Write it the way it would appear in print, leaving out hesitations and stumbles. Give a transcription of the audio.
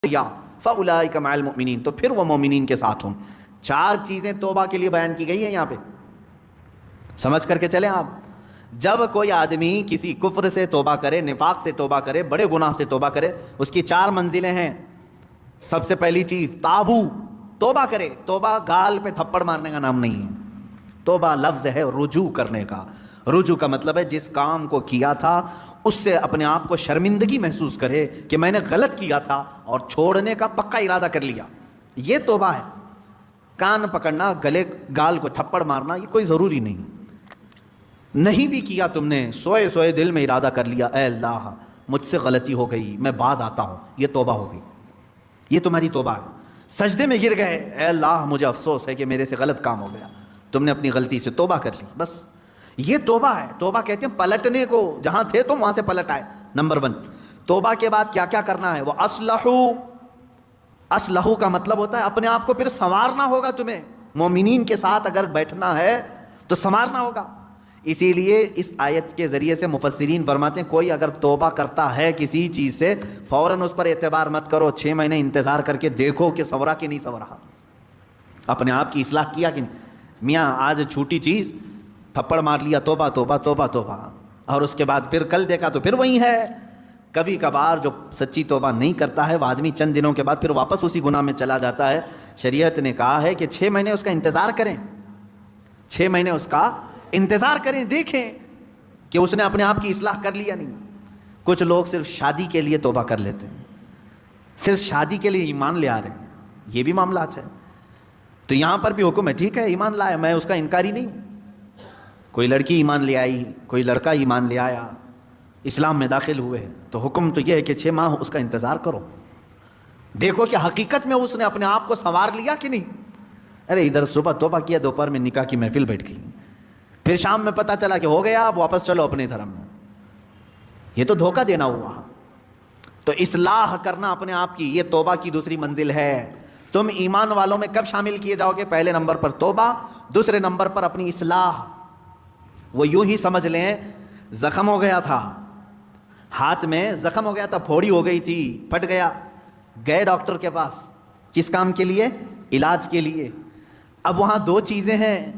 یا فاولئک مع المؤمنین، تو پھر وہ مومنین کے ساتھ ہوں۔ 4 چیزیں توبہ کے لیے بیان کی گئی ہیں یہاں پہ، سمجھ کر کے چلیں آپ۔ جب کوئی آدمی کسی کفر سے توبہ کرے، نفاق سے توبہ کرے، بڑے گناہ سے توبہ کرے، اس کی 4 منزلیں ہیں۔ سب سے پہلی چیز تابو، توبہ کرے۔ توبہ گال پہ تھپڑ مارنے کا نام نہیں ہے، توبہ لفظ ہے رجوع کرنے کا۔ رجوع کا مطلب ہے جس کام کو کیا تھا اس سے اپنے آپ کو شرمندگی محسوس کرے کہ میں نے غلط کیا تھا اور چھوڑنے کا پکا ارادہ کر لیا، یہ توبہ ہے۔ کان پکڑنا، گلے گال کو تھپڑ مارنا یہ کوئی ضروری نہیں بھی کیا تم نے، سوئے سوئے دل میں ارادہ کر لیا اے اللہ مجھ سے غلطی ہو گئی، میں باز آتا ہوں، یہ توبہ ہو گئی، یہ تمہاری توبہ ہے۔ سجدے میں گر گئے، اے اللہ مجھے افسوس ہے کہ میرے سے غلط کام ہو گیا، تم نے اپنی غلطی سے توبہ کر لی، بس یہ توبہ ہے۔ توبہ کہتے ہیں پلٹنے کو، جہاں تھے تم وہاں سے پلٹ آئے۔ نمبر 1 توبہ کے بعد کیا کیا کرنا ہے؟ وہ اصلحو کا مطلب ہوتا ہے اپنے آپ کو پھر سنوارنا ہوگا تمہیں۔ مومنین کے ساتھ اگر بیٹھنا ہے تو سنوارنا ہوگا۔ اسی لیے اس آیت کے ذریعے سے مفسرین فرماتے ہیں کوئی اگر توبہ کرتا ہے کسی چیز سے، فوراً اس پر اعتبار مت کرو، 6 مہینے انتظار کر کے دیکھو کہ سنورا کہ نہیں سنورا، اپنے آپ کی اصلاح کیا کہ نہیں۔ میاں آج چھوٹی چیز تھپڑ مار لیا، توبہ توبہ توبہ توبہ، اور اس کے بعد پھر کل دیکھا تو پھر وہی ہے۔ کبھی کبھار جو سچی توبہ نہیں کرتا ہے وہ آدمی چند دنوں کے بعد پھر واپس اسی گناہ میں چلا جاتا ہے۔ شریعت نے کہا ہے کہ 6 مہینے اس کا انتظار کریں، 6 مہینے اس کا انتظار کریں، دیکھیں کہ اس نے اپنے آپ کی اصلاح کر لی یا نہیں۔ کچھ لوگ صرف شادی کے لیے توبہ کر لیتے ہیں، صرف شادی کے لیے ایمان لے آ رہے ہیں، یہ بھی معاملات ہیں۔ تو یہاں پر بھی حکم ہے، ٹھیک ہے ایمان لایا، میں اس کا انکاری نہیں ہوں۔ کوئی لڑکی ایمان لے آئی، کوئی لڑکا ایمان لے آیا، اسلام میں داخل ہوئے، تو حکم تو یہ ہے کہ 6 ماہ اس کا انتظار کرو، دیکھو کہ حقیقت میں اس نے اپنے آپ کو سنوار لیا کہ نہیں۔ ارے ادھر صبح توبہ کیا، دوپہر میں نکاح کی محفل بیٹھ گئی، پھر شام میں پتہ چلا کہ ہو گیا، اب واپس چلو اپنے دھرم میں، یہ تو دھوکہ دینا ہوا۔ تو اصلاح کرنا اپنے آپ کی، یہ توبہ کی دوسری منزل ہے۔ تم ایمان والوں میں کب شامل کیے جاؤ گے؟ پہلے نمبر پر توبہ، دوسرے نمبر پر اپنی اصلاح۔ وہ یوں ہی سمجھ لیں زخم ہو گیا تھا، ہاتھ میں زخم ہو گیا تھا، پھوڑی ہو گئی تھی، پھٹ گیا، گئے ڈاکٹر کے پاس، کس کام کے لیے؟ علاج کے لیے۔ اب وہاں 2 چیزیں ہیں،